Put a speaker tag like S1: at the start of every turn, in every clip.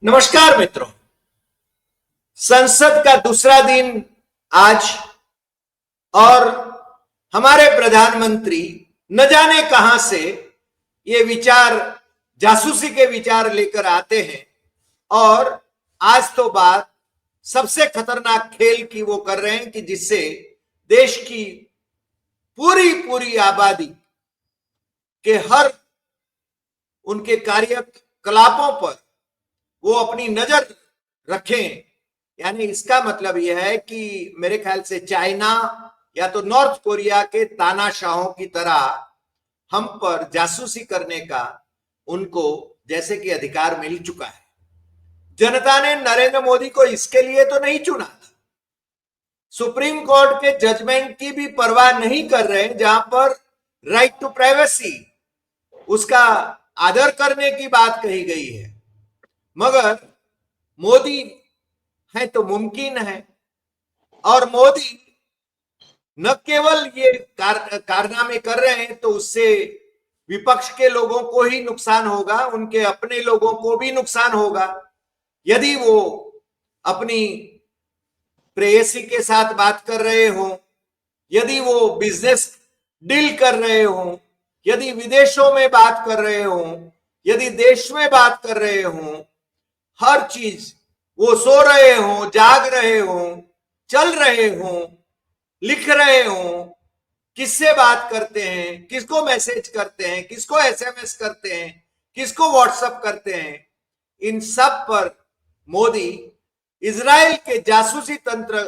S1: नमस्कार मित्रों। संसद का दूसरा दिन आज और हमारे प्रधानमंत्री न जाने कहां से ये विचार, जासूसी के विचार लेकर आते हैं और आज तो बात सबसे खतरनाक खेल की वो कर रहे हैं कि जिससे देश की पूरी पूरी आबादी के हर उनके कार्यकलापों पर वो अपनी नजर रखें। यानी इसका मतलब यह है कि मेरे ख्याल से चाइना या तो नॉर्थ कोरिया के तानाशाहों की तरह हम पर जासूसी करने का उनको जैसे कि अधिकार मिल चुका है। जनता ने नरेंद्र मोदी को इसके लिए तो नहीं चुना था, सुप्रीम कोर्ट के जजमेंट की भी परवाह नहीं कर रहे, जहां पर राइट टू प्राइवेसी उसका आदर करने की बात कही गई है। मगर मोदी है तो मुमकिन है, और मोदी न केवल ये कारनामे कर रहे हैं तो उससे विपक्ष के लोगों को ही नुकसान होगा, उनके अपने लोगों को भी नुकसान होगा। यदि वो अपनी प्रेयसी के साथ बात कर रहे हो, यदि वो बिजनेस डील कर रहे हो, यदि विदेशों में बात कर रहे हो, यदि देश में बात कर रहे हो, हर चीज वो सो रहे हो, जाग रहे हो, चल रहे हो, लिख रहे हो, किससे बात करते हैं, किसको मैसेज करते हैं, किसको एसएमएस करते हैं, किसको व्हाट्सएप करते हैं, इन सब पर मोदी इजराइल के जासूसी तंत्र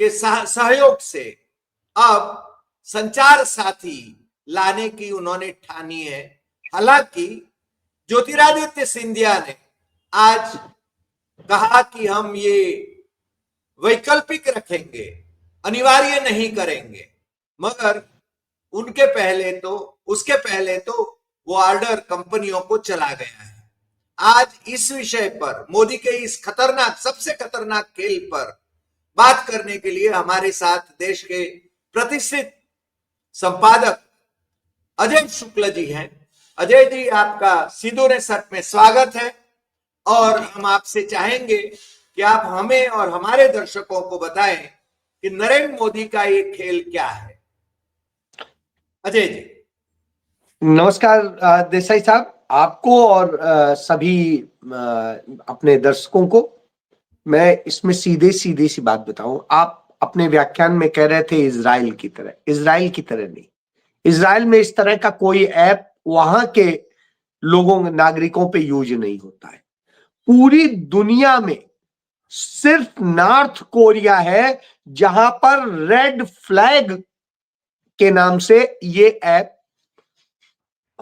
S1: के सहयोग से अब संचार साथी लाने की उन्होंने ठानी है। हालांकि ज्योतिरादित्य सिंधिया ने आज कहा कि हम ये वैकल्पिक रखेंगे, अनिवार्य नहीं करेंगे, मगर उसके पहले तो वो ऑर्डर कंपनियों को चला गया है। आज इस विषय पर, मोदी के इस खतरनाक, सबसे खतरनाक खेल पर बात करने के लिए हमारे साथ देश के प्रतिष्ठित संपादक अजय शुक्ल जी हैं। अजय जी, आपका सीधे सट में स्वागत है और हम आपसे चाहेंगे कि आप हमें और हमारे दर्शकों को बताएं कि नरेंद्र मोदी का ये खेल क्या है। अजय जी।
S2: नमस्कार देसाई साहब, आपको और सभी अपने दर्शकों को। मैं इसमें सीधे सी बात बताऊं। आप अपने व्याख्यान में कह रहे थे इजराइल की तरह नहीं। इजराइल में इस तरह का कोई ऐप वहां के लोगों, नागरिकों पे यूज नहीं होता है। पूरी दुनिया में सिर्फ नॉर्थ कोरिया है जहां पर रेड फ्लैग के नाम से ये ऐप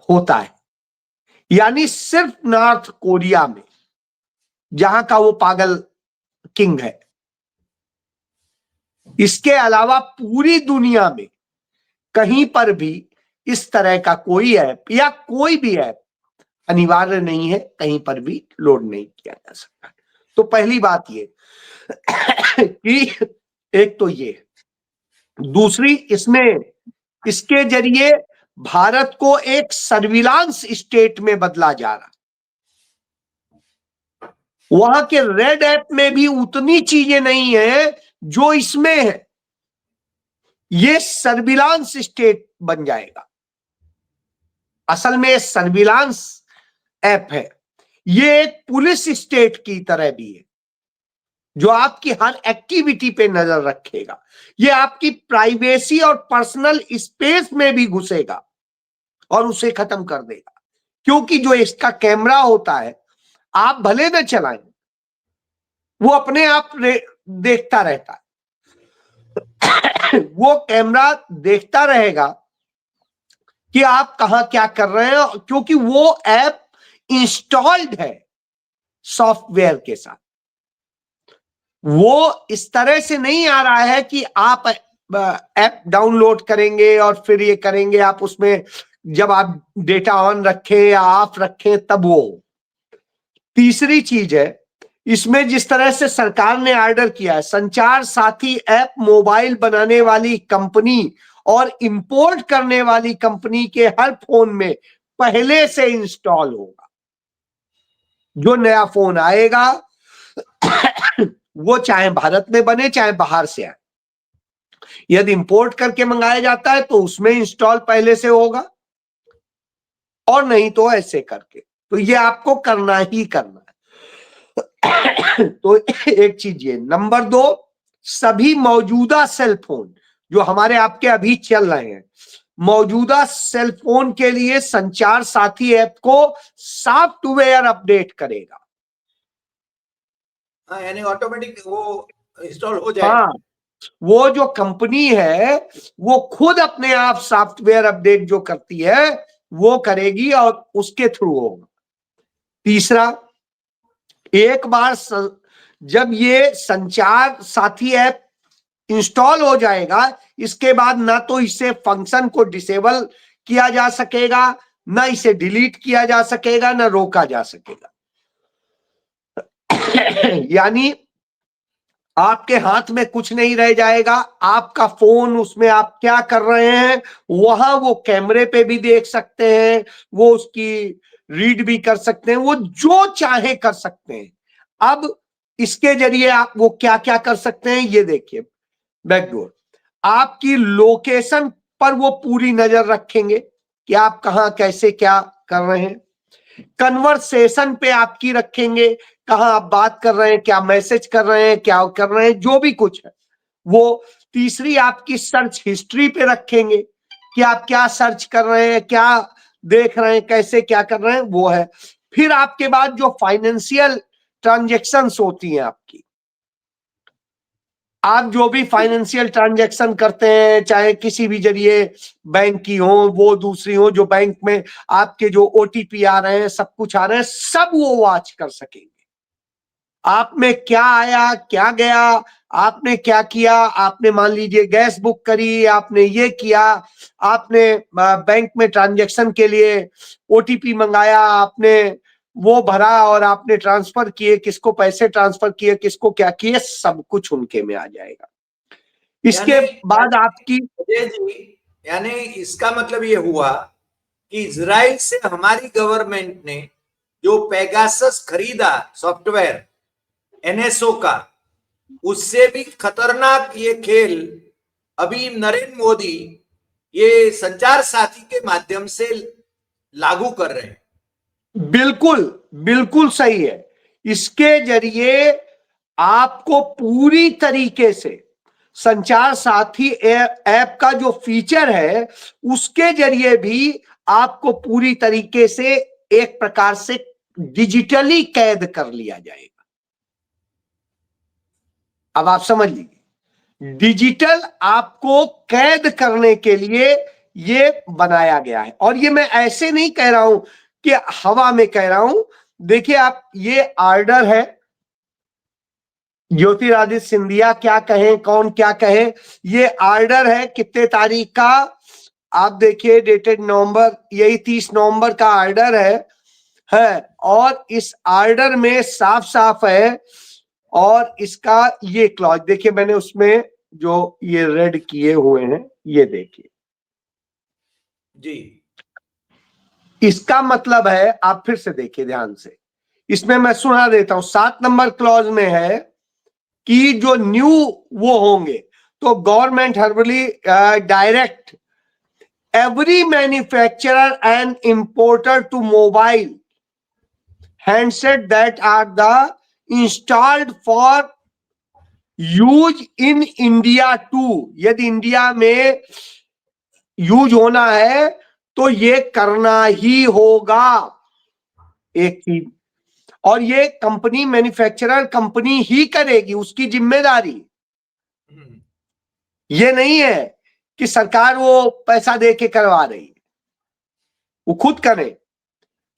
S2: होता है। यानी सिर्फ नॉर्थ कोरिया में, जहां का वो पागल किंग है। इसके अलावा पूरी दुनिया में कहीं पर भी इस तरह का कोई ऐप या कोई भी ऐप अनिवार्य नहीं है, कहीं पर भी लोड नहीं किया जा सकता। तो पहली बात ये कि एक तो ये, दूसरी, इसके जरिए भारत को एक सर्विलांस स्टेट में बदला जा रहा। वहां के रेड ऐप में भी उतनी चीजें नहीं है जो इसमें है। ये सर्विलांस स्टेट बन जाएगा। असल में सर्विलांस ऐप है, ये एक पुलिस स्टेट की तरह भी है जो आपकी हर एक्टिविटी पे नजर रखेगा। ये आपकी प्राइवेसी और पर्सनल स्पेस में भी घुसेगा और उसे खत्म कर देगा। क्योंकि जो इसका कैमरा होता है, आप भले न चलाएं, वो अपने आप देखता रहता है। वो कैमरा देखता रहेगा कि आप कहां क्या कर रहे हैं, क्योंकि वो ऐप इंस्टॉल्ड है सॉफ्टवेयर के साथ। वो इस तरह से नहीं आ रहा है कि आप ऐप डाउनलोड करेंगे और फिर ये करेंगे, आप उसमें जब आप डेटा ऑन रखें या ऑफ रखें तब वो। तीसरी चीज है, इसमें जिस तरह से सरकार ने ऑर्डर किया है, संचार साथी ऐप मोबाइल बनाने वाली कंपनी और इंपोर्ट करने वाली कंपनी के हर फोन में पहले से इंस्टॉल होगा। जो नया फोन आएगा वो चाहे भारत में बने चाहे बाहर से आए, यदि इंपोर्ट करके मंगाया जाता है तो उसमें इंस्टॉल पहले से होगा, और नहीं तो ऐसे करके। तो ये आपको करना ही करना है। तो एक चीज ये। नंबर 2, सभी मौजूदा सेल फोन जो हमारे आपके अभी चल रहे हैं, मौजूदा सेल फोन के लिए संचार साथी ऐप को सॉफ्टवेयर अपडेट करेगा।
S1: हाँ, यानी ऑटोमेटिक वो इंस्टॉल हो जाएगा।
S2: हाँ, वो जो कंपनी है वो खुद अपने आप सॉफ्टवेयर अपडेट जो करती है वो करेगी और उसके थ्रू होगा। तीसरा, एक बार जब ये संचार साथी ऐप इंस्टॉल हो जाएगा, इसके बाद ना तो इसे फंक्शन को डिसेबल किया जा सकेगा, ना इसे डिलीट किया जा सकेगा, ना रोका जा सकेगा। यानी आपके हाथ में कुछ नहीं रह जाएगा, आपका फोन, उसमें आप क्या कर रहे हैं वहां वो कैमरे पे भी देख सकते हैं, वो उसकी रीड भी कर सकते हैं, वो जो चाहे कर सकते हैं। अब इसके जरिए आप वो क्या क्या कर सकते हैं ये देखिए। बैकडोर, आपकी लोकेशन पर वो पूरी नजर रखेंगे कि आप कहां कैसे क्या कर रहे हैं। कन्वर्सेशन पे आपकी रखेंगे, कहां आप बात कर रहे हैं, क्या मैसेज कर रहे हैं, क्या कर रहे हैं, जो भी कुछ है वो। तीसरी, आपकी सर्च हिस्ट्री पे रखेंगे कि आप क्या सर्च कर रहे हैं, क्या देख रहे हैं, कैसे क्या कर रहे हैं, वो है। फिर आपके बाद जो फाइनेंशियल ट्रांजैक्शंस होती हैं आपकी, आप जो भी फाइनेंशियल ट्रांजैक्शन करते हैं, चाहे किसी भी जरिए बैंक की हो, वो दूसरी हो, जो बैंक में आपके जो ओटीपी आ रहे हैं, सब कुछ आ रहे हैं, सब वो वॉच कर सकेंगे। आप में क्या आया, क्या गया, आपने क्या किया, आपने मान लीजिए गैस बुक करी, आपने ये किया, आपने बैंक में ट्रांजैक्शन के लिए ओटीपी मंगाया, आपने वो भरा और आपने ट्रांसफर किए, किसको पैसे ट्रांसफर किए, किसको क्या किए, सब कुछ उनके में आ जाएगा। इसके
S1: यानी
S2: बाद आपकी
S1: अजय जी, यानी इसका मतलब ये हुआ कि इजराइल से हमारी गवर्नमेंट ने जो पेगासस खरीदा सॉफ्टवेयर एनएसओ का, उससे भी खतरनाक ये खेल अभी नरेंद्र मोदी ये संचार साथी के माध्यम से लागू कर रहे हैं।
S2: बिल्कुल बिल्कुल सही है। इसके जरिए आपको पूरी तरीके से संचार साथी ऐप का जो फीचर है उसके जरिए भी आपको पूरी तरीके से एक प्रकार से डिजिटली कैद कर लिया जाएगा। अब आप समझ लीजिए, डिजिटल आपको कैद करने के लिए ये बनाया गया है। और ये मैं ऐसे नहीं कह रहा हूं कि हवा में कह रहा हूं। देखिए आप, ये ऑर्डर है, ज्योतिरादित्य सिंधिया क्या कहें, कौन क्या कहे, ये ऑर्डर है कितने तारीख का, आप देखिए डेटेड नवंबर, यही 30 नवंबर का ऑर्डर है। और इस ऑर्डर में साफ साफ है, और इसका ये क्लॉज देखिए, मैंने उसमें जो ये रेड किए हुए हैं ये देखिए
S1: जी,
S2: इसका मतलब है, आप फिर से देखिए ध्यान से, इसमें मैं सुना देता हूं। 7 नंबर क्लॉज में है कि जो न्यू वो होंगे तो government hereby direct every manufacturer and importer to mobile handset that are the installed for use in India to, यदि इंडिया में यूज होना है तो ये करना ही होगा। एक चीज, और ये कंपनी, मैन्युफैक्चरर कंपनी ही करेगी, उसकी जिम्मेदारी। ये नहीं है कि सरकार वो पैसा दे के करवा रही है, वो खुद करे।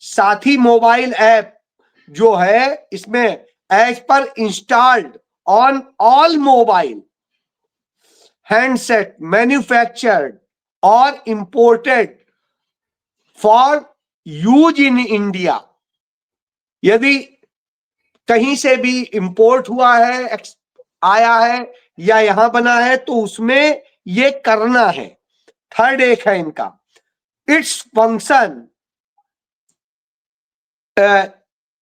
S2: साथी मोबाइल ऐप जो है इसमें एज पर installed on all mobile handset manufactured और imported for use in India, यदि कहीं से भी इंपोर्ट हुआ है, आया है या यहां बना है तो उसमें ये करना है। थर्ड एक है इनका, its function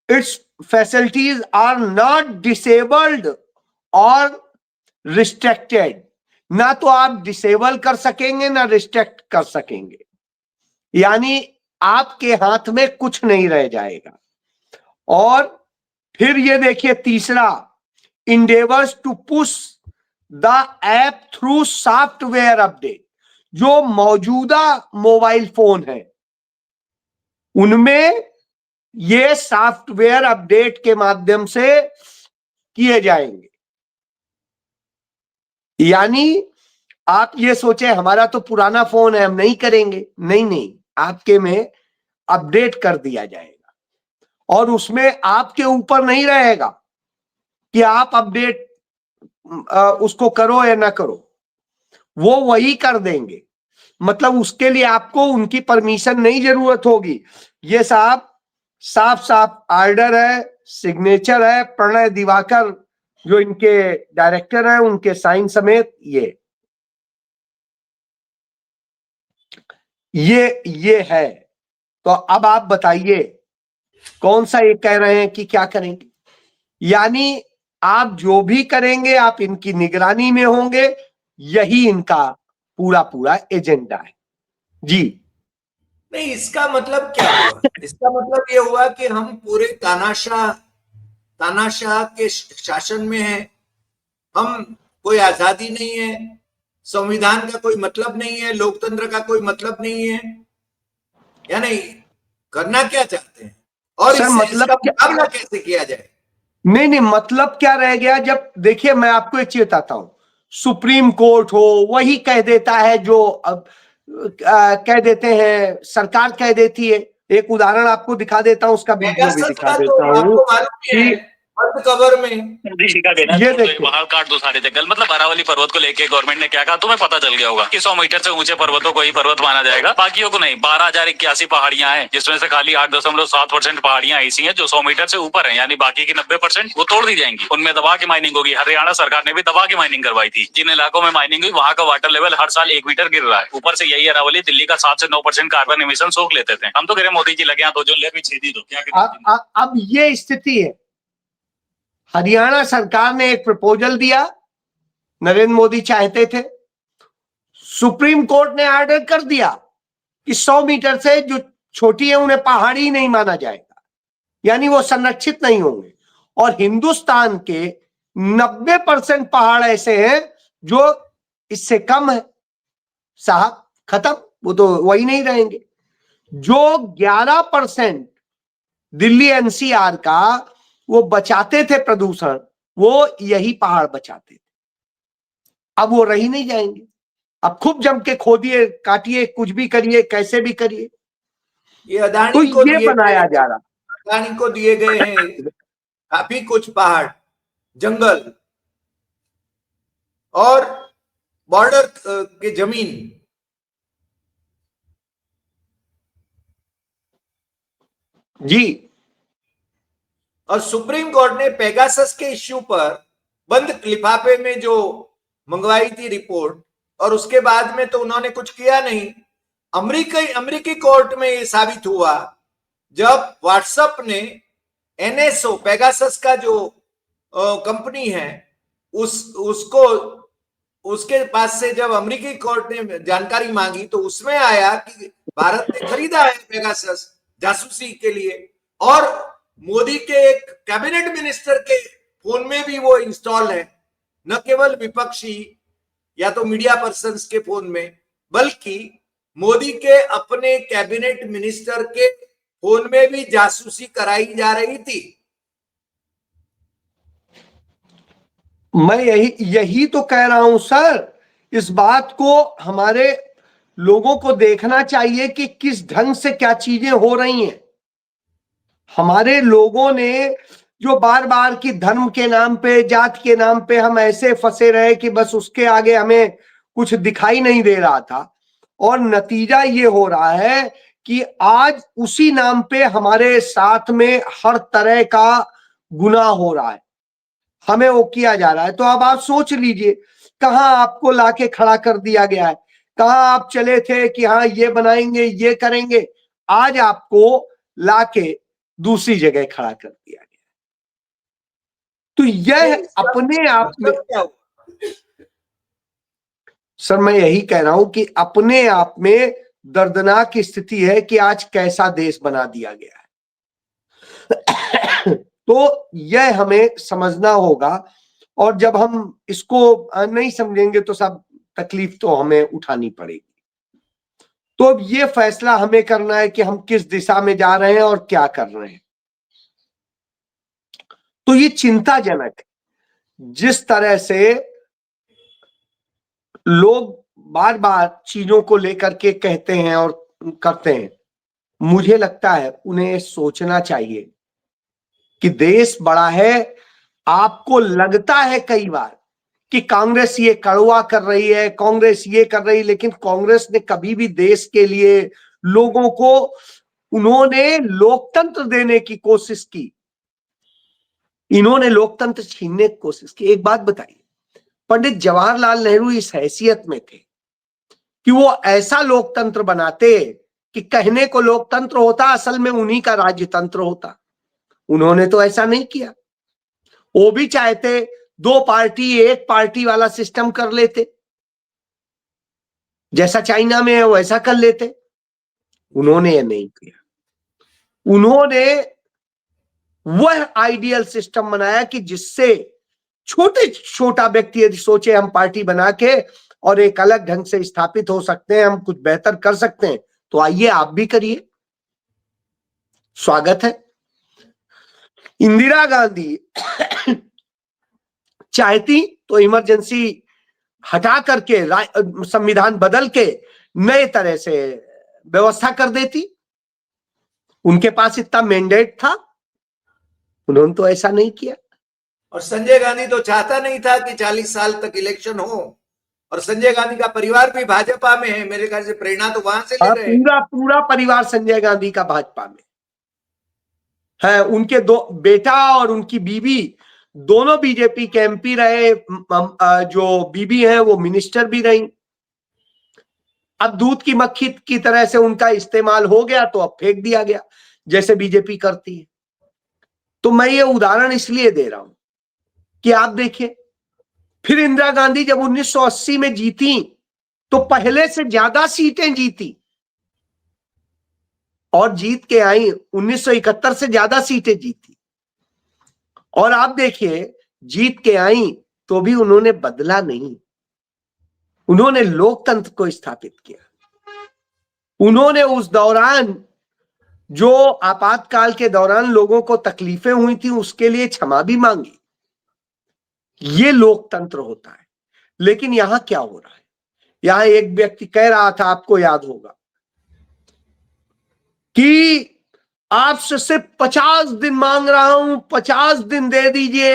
S2: it's facilities are not disabled और रिस्ट्रिक्टेड। ना तो आप डिसेबल कर सकेंगे ना रिस्ट्रिक्ट कर सकेंगे, यानी आपके हाथ में कुछ नहीं रह जाएगा। और फिर ये देखिए तीसरा, endeavors to push the app through software update. जो मौजूदा मोबाइल फोन है उनमें ये सॉफ्टवेयर अपडेट के माध्यम से किए जाएंगे। यानी आप ये सोचे हमारा तो पुराना फोन है हम नहीं करेंगे, नहीं नहीं, आपके में अपडेट कर दिया जाएगा और उसमें आपके ऊपर नहीं रहेगा कि आप अपडेट उसको करो या ना करो, वो वही कर देंगे। मतलब उसके लिए आपको उनकी परमिशन नहीं जरूरत होगी। ये साहब साफ साफ ऑर्डर है, सिग्नेचर है, प्रणय दिवाकर जो इनके डायरेक्टर हैं उनके साइन समेत ये है। तो अब आप बताइए कौन सा ये कह रहे हैं कि क्या करेंगे, यानी आप जो भी करेंगे आप इनकी निगरानी में होंगे, यही इनका पूरा पूरा एजेंडा है। जी
S1: नहीं, इसका मतलब क्या हुआ? इसका मतलब ये हुआ कि हम पूरे तानाशाह के शासन में हैं, हम कोई आजादी नहीं है, संविधान का कोई मतलब नहीं है, लोकतंत्र का कोई मतलब नहीं है, या नहीं? करना क्या चाहते हैं और
S2: सर,
S1: इससे
S2: मतलब
S1: इसका मुकाबला कैसे किया जाए?
S2: नहीं, मतलब क्या रह गया? जब देखिए मैं आपको एक चीज बताता हूं, सुप्रीम कोर्ट हो वही कह देता है जो अब कह देते हैं, सरकार कह देती है। एक उदाहरण आपको दिखा देता हूं, उसका वीडियो भी
S1: पेगासस
S2: दिखा
S1: का तो
S2: देता हूं
S1: आपको मालूम ही है,
S2: कि
S1: बंद कवर में
S2: ये देखिए
S3: बाहर काट दो सारे जंगल। मतलब अरावली पर्वत को लेके गवर्नमेंट ने क्या कहा तुम्हें पता चल गया होगा कि 100 मीटर से ऊंचे पर्वतों को ही पर्वत माना जाएगा, बाकियों को नहीं। 12,081 पहाड़ियां हैं जिसमें से खाली 8.7% पहाड़ियां ऐसी हैं जो 100 मीटर से ऊपर है, यानी बाकी की 90% वो तोड़ दी जाएंगी। उनमें दबा की माइनिंग होगी। हरियाणा सरकार ने भी दबा की माइनिंग करवाई थी। जिन इलाकों में माइनिंग हुई वहाँ का वाटर लेवल हर साल 1 मीटर गिर रहा है। ऊपर से यही अरावली दिल्ली का 7 से 9% कार्बन एमिशन सोख लेते थे। हम तो कह रहे मोदी जी लगे तो जो ले छेद ही दो, क्या करें?
S2: अब ये स्थिति है। हरियाणा सरकार ने एक प्रपोजल दिया, नरेंद्र मोदी चाहते थे, सुप्रीम कोर्ट ने ऑर्डर कर दिया कि 100 मीटर से जो छोटी है उन्हें पहाड़ी नहीं माना जाएगा, यानी वो संरक्षित नहीं होंगे। और हिंदुस्तान के 90% पहाड़ ऐसे हैं जो इससे कम है, साहब खत्म, वो तो वही नहीं रहेंगे। जो 11% दिल्ली एनसीआर का वो बचाते थे प्रदूषण, वो यही पहाड़ बचाते थे। अब वो रही नहीं जाएंगे। अब खूब जम के खोदिए, काटिए, कुछ भी करिए, कैसे भी करिए।
S1: ये अदानी
S2: तो
S1: को
S2: ये
S1: दिए
S2: बनाया जा रहा,
S1: अदानी को दिए गए हैं काफी कुछ पहाड़, जंगल और बॉर्डर के जमीन।
S2: जी।
S1: और सुप्रीम कोर्ट ने पेगासस के इश्यू पर बंद लिफाफे में जो मंगवाई थी रिपोर्ट, और उसके बाद में तो उन्होंने कुछ किया नहीं। अमेरिकी कोर्ट में ये साबित हुआ जब व्हाट्सएप ने एनएसओ पेगासस का जो कंपनी है उसको उसके पास से जब अमेरिकी कोर्ट ने जानकारी मांगी तो उसमें आया कि भारत ने खरीदा है पेगासस जासूसी के लिए, और मोदी के एक कैबिनेट मिनिस्टर के फोन में भी वो इंस्टॉल है, न केवल विपक्षी या तो मीडिया पर्संस के फोन में, बल्कि मोदी के अपने कैबिनेट मिनिस्टर के फोन में भी जासूसी कराई जा रही थी।
S2: मैं यही तो कह रहा हूं सर, इस बात को हमारे लोगों को देखना चाहिए कि किस ढंग से क्या चीजें हो रही हैं। हमारे लोगों ने जो बार बार की धर्म के नाम पे, जात के नाम पे हम ऐसे फंसे रहे कि बस उसके आगे हमें कुछ दिखाई नहीं दे रहा था, और नतीजा ये हो रहा है कि आज उसी नाम पे हमारे साथ में हर तरह का गुनाह हो रहा है, हमें वो किया जा रहा है। तो अब आप सोच लीजिए कहां आपको लाके खड़ा कर दिया गया है, कहां आप चले थे कि हाँ ये बनाएंगे ये करेंगे, आज आपको लाके दूसरी जगह खड़ा कर दिया गया। तो यह अपने आप में,
S1: क्या हुआ?
S2: सर मैं यही कह रहा हूं कि अपने आप में दर्दनाक स्थिति है कि आज कैसा देश बना दिया गया है। तो यह हमें समझना होगा, और जब हम इसको नहीं समझेंगे तो सब तकलीफ तो हमें उठानी पड़ेगी। तो अब ये फैसला हमें करना है कि हम किस दिशा में जा रहे हैं और क्या कर रहे हैं। तो ये चिंताजनक है जिस तरह से लोग बार बार चीजों को लेकर के कहते हैं और करते हैं। मुझे लगता है उन्हें सोचना चाहिए कि देश बड़ा है। आपको लगता है कई बार कि कांग्रेस ये कड़वा कर रही है, कांग्रेस ये कर रही है, लेकिन कांग्रेस ने कभी भी देश के लिए लोगों को, उन्होंने लोकतंत्र देने की कोशिश की, इन्होंने लोकतंत्र छीनने की कोशिश की। एक बात बताइए, पंडित जवाहरलाल नेहरू इस हैसियत में थे कि वो ऐसा लोकतंत्र बनाते कि कहने को लोकतंत्र होता, असल में उन्हीं का राजतंत्र होता। उन्होंने तो ऐसा नहीं किया। वो भी चाहते दो पार्टी एक पार्टी वाला सिस्टम कर लेते, जैसा चाइना में है वैसा कर लेते। उन्होंने ये नहीं किया। उन्होंने वह आइडियल सिस्टम बनाया कि जिससे छोटा व्यक्ति यदि सोचे हम पार्टी बना के और एक अलग ढंग से स्थापित हो सकते हैं, हम कुछ बेहतर कर सकते हैं, तो आइए आप भी करिए, स्वागत है। इंदिरा गांधी चाहती तो इमरजेंसी हटा करके संविधान बदल के नए तरह से व्यवस्था कर देती। उनके पास इतना मैंडेट था, उन्होंने तो ऐसा नहीं किया।
S1: और संजय गांधी तो चाहता नहीं था कि 40 साल तक इलेक्शन हो, और संजय गांधी का परिवार भी भाजपा में है। मेरे ख्याल से प्रेरणा तो वहां से ले रहे हैं।
S2: पूरा परिवार संजय गांधी का भाजपा में है। उनके दो बेटा और उनकी बीवी दोनों बीजेपी के एमपी रहे। जो बीबी है वो मिनिस्टर भी रही। अब दूध की मक्खी की तरह से उनका इस्तेमाल हो गया तो अब फेंक दिया गया, जैसे बीजेपी करती है। तो मैं ये उदाहरण इसलिए दे रहा हूं कि आप देखिए, फिर इंदिरा गांधी जब 1980 में जीती तो पहले से ज्यादा सीटें जीती, और जीत के आई 1971 से ज्यादा सीटें जीती। और आप देखिए, जीत के आई तो भी उन्होंने बदला नहीं, उन्होंने लोकतंत्र को स्थापित किया। उन्होंने उस दौरान जो आपातकाल के दौरान लोगों को तकलीफें हुई थी उसके लिए क्षमा भी मांगी। ये लोकतंत्र होता है। लेकिन यहां क्या हो रहा है, यहां एक व्यक्ति कह रहा था, आपको याद होगा, कि आपसे सिर्फ 50 दिन मांग रहा हूं, 50 दिन दे दीजिए।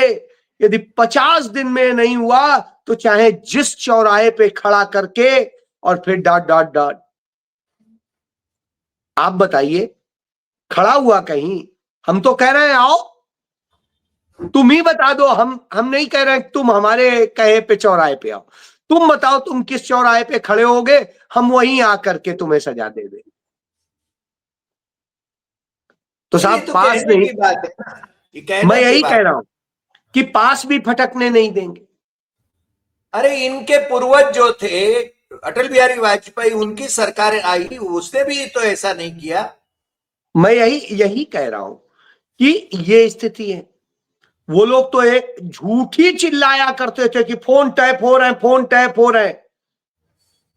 S2: यदि 50 दिन में नहीं हुआ तो चाहे जिस चौराहे पे खड़ा करके, और फिर डॉट डॉट डॉट। आप बताइए, खड़ा हुआ कहीं? हम तो कह रहे हैं आओ, तुम ही बता दो। हम नहीं कह रहे तुम हमारे कहे पे चौराहे पे आओ, तुम बताओ तुम किस चौराहे पे खड़े होगे, हम वहीं आकर के तुम्हें सजा दे देंगे। तो साहब
S1: तो
S2: पास
S1: कहने
S2: नहीं,
S1: की बात है ना, कि कहने
S2: मैं
S1: की
S2: यही
S1: बात
S2: कह रहा हूं कि पास भी फटकने नहीं देंगे।
S1: अरे इनके पूर्वज जो थे, अटल बिहारी वाजपेयी, उनकी सरकार आई, उसने भी तो ऐसा नहीं किया।
S2: मैं यही कह रहा हूं कि ये स्थिति है। वो लोग तो एक झूठी चिल्लाया करते थे कि फोन टैप हो रहे हैं, फोन टैप हो रहे हैं,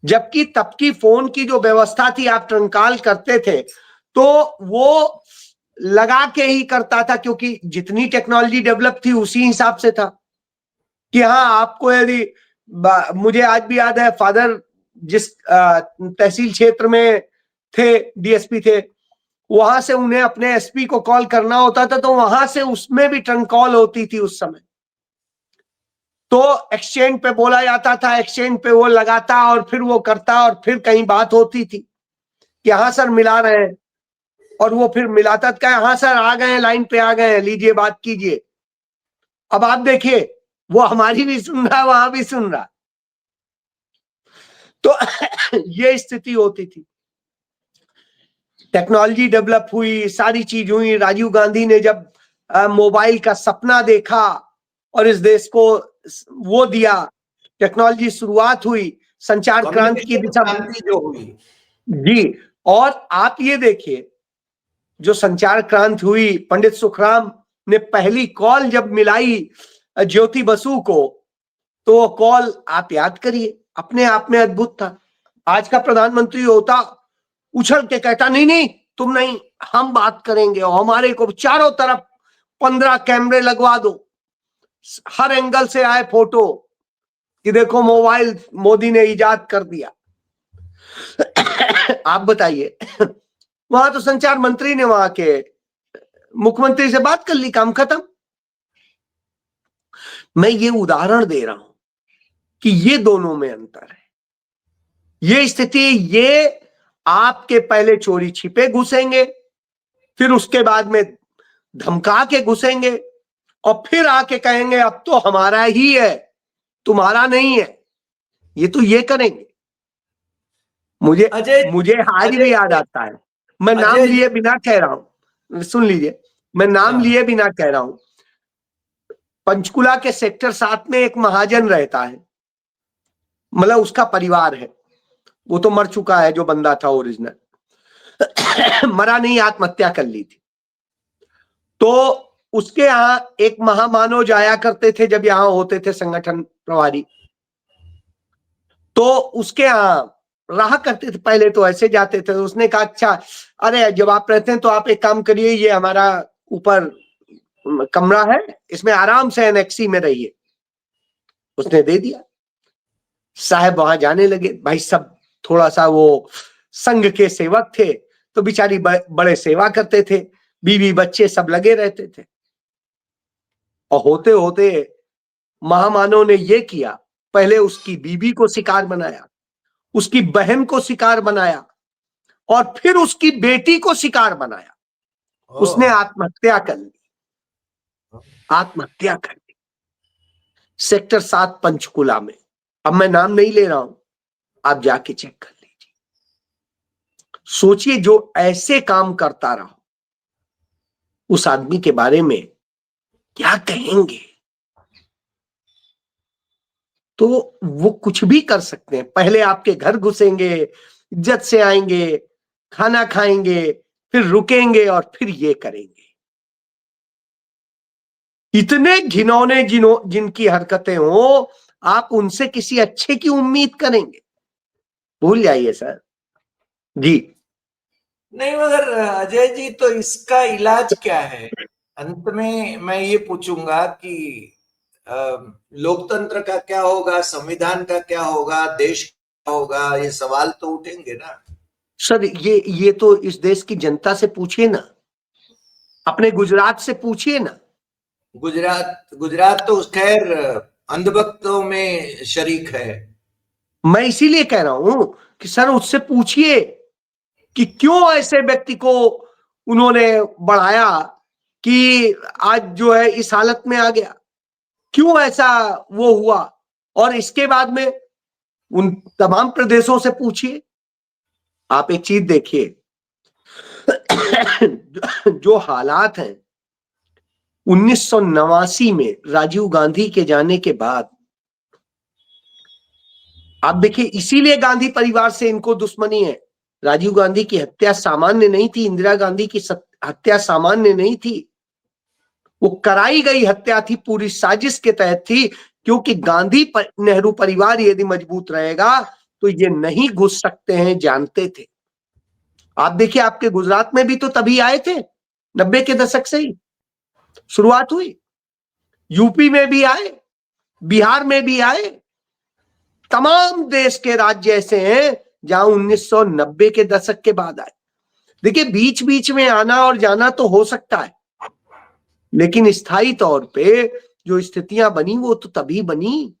S2: जबकि तब की फोन की जो व्यवस्था थी, आप ट्रंकाल करते थे तो वो लगा के ही करता था, क्योंकि जितनी टेक्नोलॉजी डेवलप थी उसी हिसाब से था कि हाँ, आपको यदि, मुझे आज भी याद है, फादर जिस तहसील क्षेत्र में थे, डीएसपी थे, वहां से उन्हें अपने एसपी को कॉल करना होता था तो वहां से उसमें भी ट्रंक कॉल होती थी उस समय। तो एक्सचेंज पे बोला जाता था, एक्सचेंज पे वो लगाता और फिर वो करता, और फिर कहीं बात होती थी कि हाँ सर मिला रहे हैं, और वो फिर मिलाता था, हाँ सर आ गए हैं, लाइन पे आ गए हैं, लीजिए बात कीजिए। अब आप देखिए, वो हमारी भी सुन रहा, वहां भी सुन रहा। तो ये स्थिति होती थी। टेक्नोलॉजी डेवलप हुई, सारी चीज हुई। राजीव गांधी ने जब मोबाइल का सपना देखा और इस देश को वो दिया, टेक्नोलॉजी शुरुआत हुई, संचार क्रांति की दिशा
S1: क्रांति जो हुई
S2: जी। और आप ये देखिए, जो संचार क्रांति हुई, पंडित सुखराम ने पहली कॉल जब मिलाई ज्योति बसु को, तो वो कॉल आप याद करिए, अपने आप में अद्भुत था। आज का प्रधानमंत्री होता, उछल के कहता नहीं नहीं तुम नहीं, हम बात करेंगे, और हमारे को चारों तरफ 15 कैमरे लगवा दो, हर एंगल से आए फोटो कि देखो मोबाइल मोदी ने इजाद कर दिया। आप बताइए, वहां तो संचार मंत्री ने वहां के मुख्यमंत्री से बात कर ली, काम खत्म। मैं ये उदाहरण दे रहा हूं कि ये दोनों में अंतर है। ये स्थिति, ये आपके पहले चोरी छिपे घुसेंगे, फिर उसके बाद में धमका के घुसेंगे, और फिर आके कहेंगे अब तो हमारा ही है, तुम्हारा नहीं है। ये तो ये करेंगे। मुझे आज भी याद आता है, मैं नाम लिए बिना कह रहा हूं, सुन लीजिए, मैं नाम लिए बिना कह रहा हूं। पंचकुला के सेक्टर 7 में एक महाजन रहता है, मतलब उसका परिवार है, वो तो मर चुका है जो बंदा था ओरिजिनल, मरा नहीं, आत्महत्या कर ली थी। तो उसके यहां एक महामानव जाया करते थे जब यहां होते थे संगठन प्रभारी, तो उसके यहां रहा करते थे। पहले तो ऐसे जाते थे, उसने कहा अच्छा, अरे जब आप रहते हैं तो आप एक काम करिए, ये हमारा ऊपर कमरा है, इसमें आराम से एनेक्सी में रहिए। उसने दे दिया। साहब वहां जाने लगे, भाई सब थोड़ा सा वो संघ के सेवक थे, तो बिचारी बड़े सेवा करते थे, बीवी बच्चे सब लगे रहते थे। और होते होते महामानव ने ये किया, पहले उसकी बीवी को शिकार बनाया, उसकी बहन को शिकार बनाया, और फिर उसकी बेटी को शिकार बनाया। उसने आत्महत्या कर ली, आत्महत्या कर ली सेक्टर 7 पंचकुला में। अब मैं नाम नहीं ले रहा हूं, आप जाके चेक कर लीजिए। सोचिए, जो ऐसे काम करता रहा, उस आदमी के बारे में क्या कहेंगे। तो वो कुछ भी कर सकते हैं। पहले आपके घर घुसेंगे, इज्जत से आएंगे, खाना खाएंगे, फिर रुकेंगे, और फिर ये करेंगे। इतने घिनौने जिनकी हरकतें हो, आप उनसे किसी अच्छे की उम्मीद करेंगे? भूल जाइए सर जी।
S1: नहीं, मगर अजय जी, तो इसका इलाज क्या है? अंत में मैं ये पूछूंगा कि लोकतंत्र का क्या होगा, संविधान का क्या होगा, देश का होगा, ये सवाल तो उठेंगे ना
S2: सर। ये तो इस देश की जनता से पूछिए ना, अपने गुजरात से पूछिए ना।
S1: गुजरात तो खैर अंधभक्तों में शरीक है।
S2: मैं इसीलिए कह रहा हूं कि सर उससे पूछिए कि क्यों ऐसे व्यक्ति को उन्होंने बढ़ाया कि आज जो है इस हालत में आ गया, क्यों ऐसा वो हुआ। और इसके बाद में उन तमाम प्रदेशों से पूछिए। आप एक चीज देखिए, जो हालात हैं 1989 में राजीव गांधी के जाने के बाद, आप देखिए, इसीलिए गांधी परिवार से इनको दुश्मनी है। राजीव गांधी की हत्या सामान्य नहीं थी, इंदिरा गांधी की हत्या सामान्य नहीं थी, वो कराई गई हत्या थी, पूरी साजिश के तहत थी। क्योंकि गांधी नेहरू परिवार यदि मजबूत रहेगा तो ये नहीं घुस सकते हैं, जानते थे। आप देखिए, आपके गुजरात में भी तो तभी आए थे, 90 के दशक से ही शुरुआत हुई। यूपी में भी आए, बिहार में भी आए। तमाम देश के राज्य ऐसे हैं जहां 1990 के दशक के बाद आए। देखिए, बीच बीच में आना और जाना तो हो सकता है, लेकिन स्थायी तौर पे जो स्थितियां बनी वो तो तभी बनी।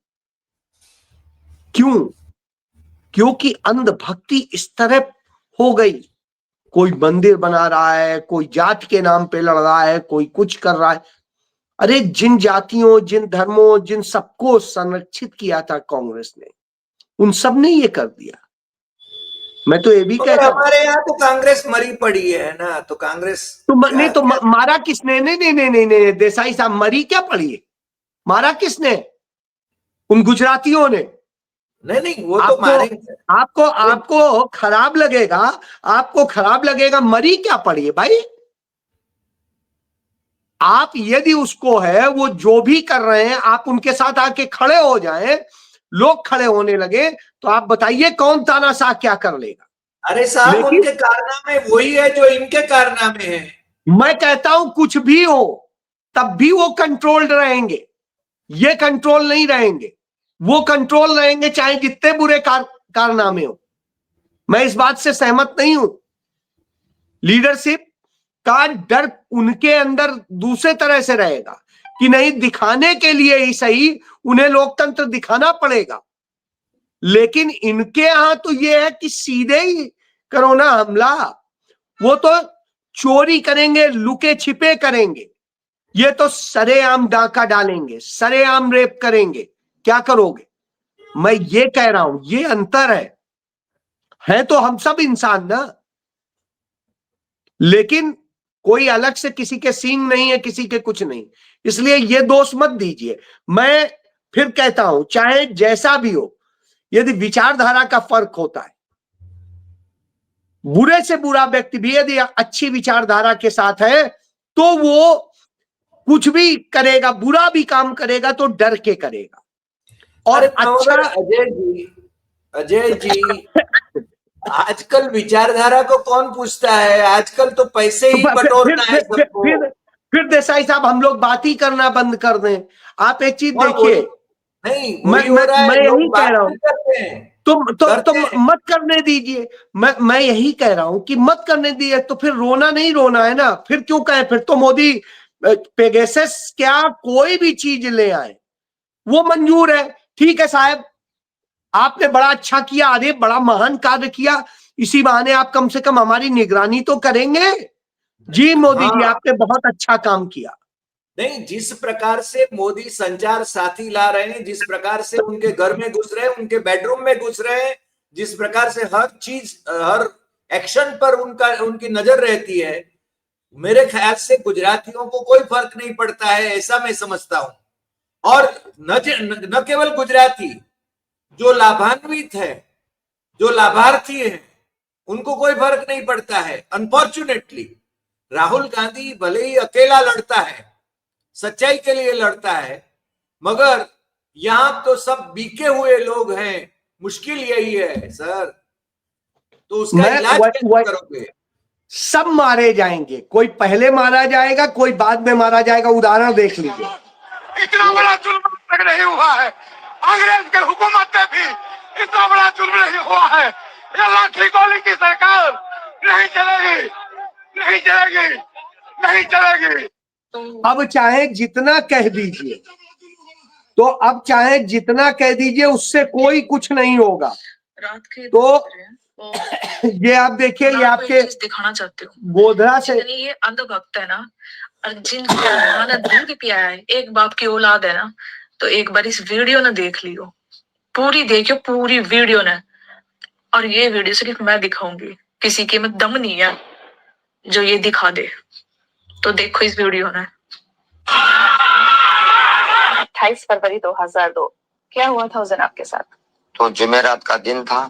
S2: क्यों? क्योंकि अंधभक्ति इस तरह हो गई। कोई मंदिर बना रहा है, कोई जात के नाम पे लड़ रहा है, कोई कुछ कर रहा है। अरे जिन जातियों, जिन धर्मों, जिन सबको संरक्षित किया था कांग्रेस ने, उन सब ने ये कर दिया। मैं तो ये भी कहता हूं,
S1: हमारे यहाँ तो कांग्रेस मरी पड़ी है ना, तो कांग्रेस
S2: नहीं तो मारा किसने? नहीं नहीं नहीं नहीं नहीं, देसाई साहब, मरी क्या पड़ी है? मारा किसने? उन गुजरातियों ने।
S1: नहीं वो तो मारेंगे।
S2: आपको आपको खराब लगेगा, आपको खराब लगेगा, मरी क्या पड़ी है भाई? आप यदि उसको है वो जो भी कर रहे हैं आप उनके साथ आके खड़े हो जाएं, लोग खड़े होने लगे, तो आप बताइए कौन तानाशाह क्या कर लेगा?
S1: अरे साहब,
S2: लेकिन
S1: उनके कारनामे वही है जो इनके कारनामे हैं।
S2: मैं कहता हूं कुछ भी हो तब भी वो कंट्रोल्ड रहेंगे, ये कंट्रोल नहीं रहेंगे। वो कंट्रोल रहेंगे चाहे जितने बुरे कारनामे हो। मैं इस बात से सहमत नहीं हूं। लीडरशिप का डर उनके अंदर दूसरे तरह से रहेगा कि नहीं, दिखाने के लिए ही सही उन्हें लोकतंत्र दिखाना पड़ेगा। लेकिन इनके यहां तो यह है कि सीधे ही करो ना हमला। वो तो चोरी करेंगे, लुके छिपे करेंगे, ये तो सरेआम डाका डालेंगे, सरेआम रेप करेंगे। क्या करोगे? मैं ये कह रहा हूं, ये अंतर है तो हम सब इंसान ना, लेकिन कोई अलग से किसी के सींग नहीं है, किसी के कुछ नहीं। इसलिए ये दोष मत दीजिए। मैं फिर कहता हूं, चाहे जैसा भी हो, यदि विचारधारा का फर्क होता है, बुरे से बुरा व्यक्ति भी यदि अच्छी विचारधारा के साथ है तो वो कुछ भी करेगा, बुरा भी काम करेगा तो डर के करेगा। और अच्छा
S1: अजय जी आजकल विचारधारा को कौन पूछता है? आजकल तो पैसे ही बटोरना है सबको।
S2: फिर देसाई साहब, हम लोग बात ही करना बंद कर दें। आप एक चीज देखिए,
S1: नहीं वही हो रहा है,
S2: मैं
S1: लोग
S2: यही
S1: बात
S2: कह रहा
S1: नहीं करते हैं।
S2: तुम मत करने दीजिए। मैं यही कह रहा हूं कि मत करने दीजिए। तो फिर रोना नहीं रोना है ना, फिर क्यों कहें? फिर तो मोदी पेगासस क्या कोई भी चीज ले आए वो मंजूर है। ठीक है साहब, आपने बड़ा अच्छा किया, अरे बड़ा महान कार्य किया, इसी बहाने आप कम से कम हमारी निगरानी तो करेंगे। जी मोदी जी, आपने बहुत अच्छा काम किया।
S1: नहीं, जिस प्रकार से मोदी संचार साथी ला रहे हैं, जिस प्रकार से उनके घर में घुस रहे हैं, उनके बेडरूम में घुस रहे हैं, जिस प्रकार से हर चीज, हर एक्शन पर उनकी नजर रहती है, मेरे ख्याल से गुजरातियों को कोई फर्क नहीं पड़ता है, ऐसा मैं समझता हूं। और न केवल गुजराती, जो लाभान्वित है, जो लाभार्थी है, उनको कोई फर्क नहीं पड़ता है। अनफॉर्चुनेटली राहुल गांधी भले ही अकेला लड़ता है, सच्चाई के लिए लड़ता है, मगर यहां तो सब बीके हुए लोग हैं। मुश्किल यही है सर, तो उसका इलाज कैसे करोगे?
S2: सब मारे जाएंगे, कोई पहले मारा जाएगा, कोई बाद में मारा जाएगा। उदाहरण देख लीजिए।
S4: इतना बड़ा जुल्म तक नहीं हुआ है, अंग्रेज के हुकूमत में भी इतना बड़ा जुल्म नहीं हुआ है। ये लाठी गोली की सरकार नहीं चलेगी, नहीं चलेगी, नहीं चलेगी।
S2: अब चाहे जितना कह दीजिए, तो अब चाहे जितना कह दीजिए, उससे कोई कुछ नहीं होगा। तो ये आप देखिए, ये आपके
S5: दिखाना चाहती हूँ,
S2: गोधरा से
S5: ये अंधभक्त है ना, और जिनको ने दूध पिया है, एक बाप की औलाद है ना, तो एक बार इस वीडियो ने देख लियो, पूरी देखियो, पूरी वीडियो ने। और ये वीडियो सिर्फ मैं दिखाऊंगी, किसी के में दम नहीं है जो ये दिखा दे। तो देखो इस वीडियो ने। 28 फरवरी 2002 क्या हुआ था उस दिन आपके साथ?
S6: तो जुमेरात का दिन था।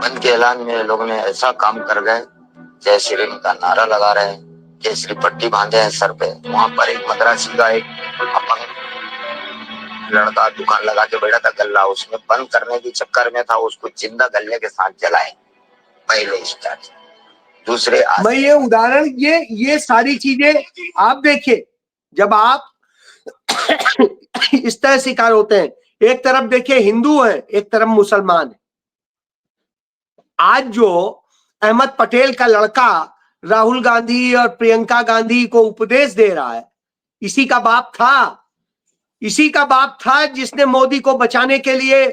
S6: बंद के ऐलान में लोगों ने ऐसा काम कर गए, जय श्री राम का नारा लगा रहे, केसरी पट्टी बांधे हैं सर पे। वहां पर एक मद्रासी का एक अपंग लड़का दुकान लगा के बैठा था गल्ला, उसमें बंद करने के चक्कर में था, उसको जिंदा गल्ले के साथ जलाए। पहले स्टार्ट, दूसरे
S2: मैं ये उदाहरण, ये सारी चीजें आप देखिए। जब आप इस तरह शिकार होते हैं, एक तरफ देखिए हिंदू है, एक तरफ मुसलमान है। आज जो अहमद पटेल का लड़का राहुल गांधी और प्रियंका गांधी को उपदेश दे रहा है, इसी का बाप था, इसी का बाप था जिसने मोदी को बचाने के लिए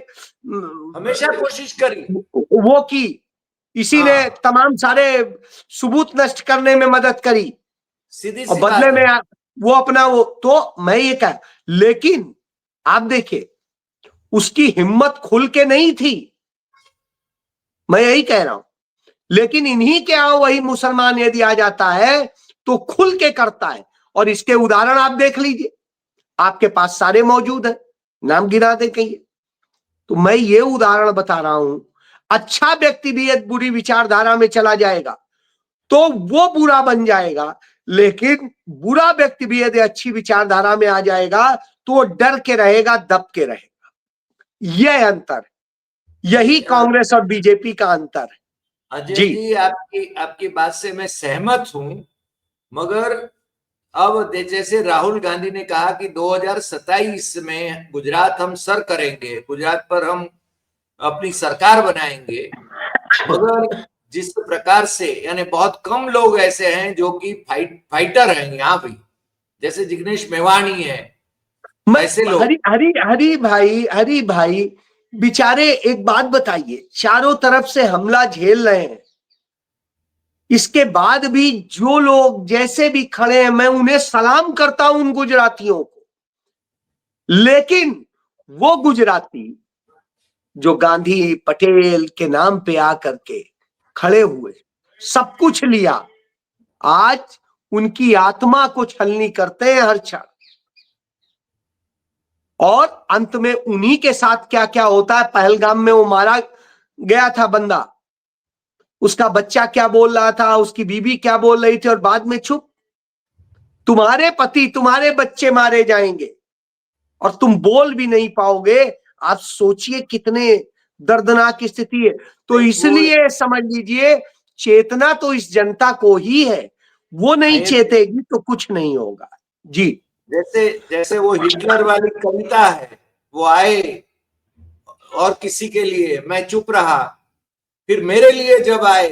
S1: हमेशा कोशिश करी,
S2: वो की। इसी ने तमाम सारे सबूत नष्ट करने में मदद करी,
S1: सीधी
S2: और बदले में वो अपना वो। तो मैं ये कह, लेकिन आप देखिए उसकी हिम्मत खुल के नहीं थी, मैं यही कह रहा हूं। लेकिन इन्हीं के यहाँ वही मुसलमान यदि आ जाता है तो खुल के करता है। और इसके उदाहरण आप देख लीजिए। आपके पास सारे मौजूद हैं, नाम गिना दे कहिए। तो मैं ये उदाहरण बता रहा हूं, अच्छा व्यक्ति भी एक बुरी विचारधारा में चला जाएगा तो वो बुरा बन जाएगा, लेकिन बुरा व्यक्ति भी यदि अच्छी विचारधारा में आ जाएगा तो वो डर के रहेगा, दब के रहेगा। यह अंतर, यही कांग्रेस और बीजेपी का अंतर है।
S1: अजय
S2: जी।
S1: जी, आपकी बात से मैं सहमत हूं, मगर अब जैसे राहुल गांधी ने कहा कि 2027 में गुजरात हम सर करेंगे, गुजरात पर हम अपनी सरकार बनाएंगे, मगर जिस प्रकार से, यानी बहुत कम लोग ऐसे हैं जो कि फाइटर हैं यहाँ भी, जैसे जिग्नेश मेवाणी है, ऐसे लोग।
S2: हरी भाई बेचारे, एक बात बताइए, चारों तरफ से हमला झेल रहे हैं, इसके बाद भी जो लोग जैसे भी खड़े हैं, मैं उन्हें सलाम करता हूं, उन गुजरातियों को। लेकिन वो गुजराती जो गांधी पटेल के नाम पे आकर के खड़े हुए, सब कुछ लिया, आज उनकी आत्मा को छलनी करते हैं हर क्षण। और अंत में उन्हीं के साथ क्या क्या होता है। पहलगाम में वो मारा गया था बंदा, उसका बच्चा क्या बोल रहा था, उसकी बीवी क्या बोल रही थी, और बाद में चुप। तुम्हारे पति, तुम्हारे बच्चे मारे जाएंगे और तुम बोल भी नहीं पाओगे। आप सोचिए कितने दर्दनाक स्थिति है। तो इसलिए समझ लीजिए, चेतना तो इस जनता को ही है, वो नहीं चेतेगी तो कुछ नहीं होगा। जी।
S1: जैसे वो हिटलर वाली कविता है, वो आए और किसी के लिए मैं चुप रहा, फिर मेरे लिए जब आए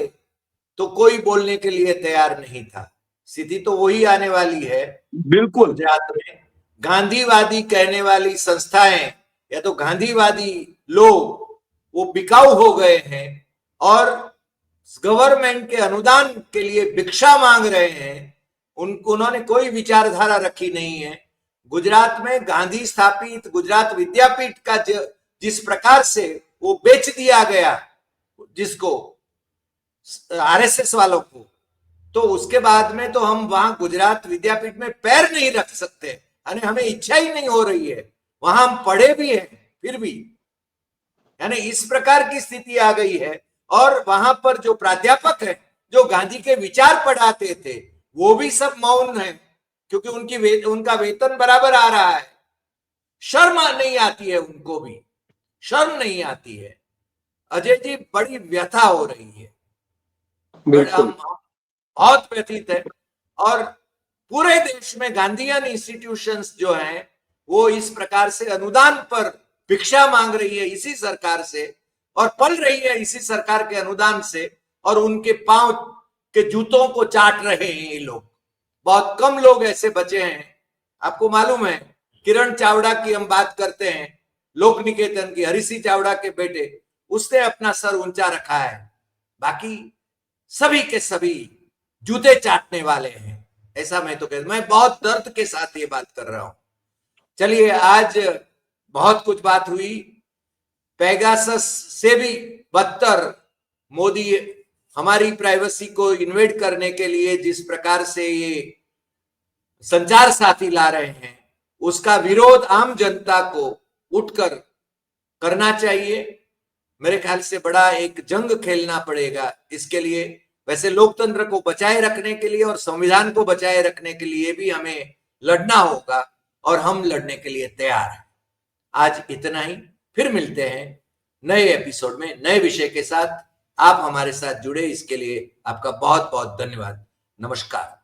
S1: तो कोई बोलने के लिए तैयार नहीं था। स्थिति तो वही आने वाली है।
S2: बिल्कुल।
S1: गुजरात में गांधीवादी कहने वाली संस्थाएं या तो गांधीवादी लोग वो बिकाऊ हो गए हैं और गवर्नमेंट के अनुदान के लिए भिक्षा मांग रहे हैं। उन्होंने कोई विचारधारा रखी नहीं है। गुजरात में गांधी स्थापित गुजरात विद्यापीठ का जिस प्रकार से वो बेच दिया गया, जिसको आरएसएस वालों को, तो उसके बाद में तो हम वहां गुजरात विद्यापीठ में पैर नहीं रख सकते, यानी हमें इच्छा ही नहीं हो रही है। वहां हम पढ़े भी हैं फिर भी, यानी इस प्रकार की स्थिति आ गई है। और वहां पर जो प्राध्यापक है जो गांधी के विचार पढ़ाते थे, वो भी सब मौन है, क्योंकि उनका वेतन बराबर आ रहा है। शर्म नहीं आती है, उनको भी शर्म नहीं आती है। अजय जी, बड़ी व्यथा हो रही है, हम बहुत व्यथित है। और पूरे देश में गांधीयन इंस्टीट्यूशंस जो हैं, वो इस प्रकार से अनुदान पर भिक्षा मांग रही है इसी सरकार से, और पल रही है इसी सरकार के अनुदान से, और उनके पांव के जूतों को चाट रहे हैं ये लोग। बहुत कम लोग ऐसे बचे हैं। आपको मालूम है, किरण चावड़ा की हम बात करते हैं, लोक निकेतन की, हरीसी चावड़ा के बेटे, उसने अपना सर ऊंचा रखा है। बाकी सभी के सभी जूते चाटने वाले हैं, ऐसा मैं तो कहता। मैं बहुत दर्द के साथ ये बात कर रहा हूं। चलिए, आज बहुत कुछ बात हुई। पेगासस से भी बदतर मोदी हमारी प्राइवेसी को इन्वेड करने के लिए जिस प्रकार से ये संचार साथी ला रहे हैं, उसका विरोध आम जनता को उठकर करना चाहिए। मेरे ख्याल से बड़ा एक जंग खेलना पड़ेगा इसके लिए। वैसे लोकतंत्र को बचाए रखने के लिए और संविधान को बचाए रखने के लिए भी हमें लड़ना होगा, और हम लड़ने के लिए तैयार हैं। आज इतना ही, फिर मिलते हैं नए एपिसोड में नए विषय के साथ। आप हमारे साथ जुड़े, इसके लिए आपका बहुत बहुत धन्यवाद। नमस्कार।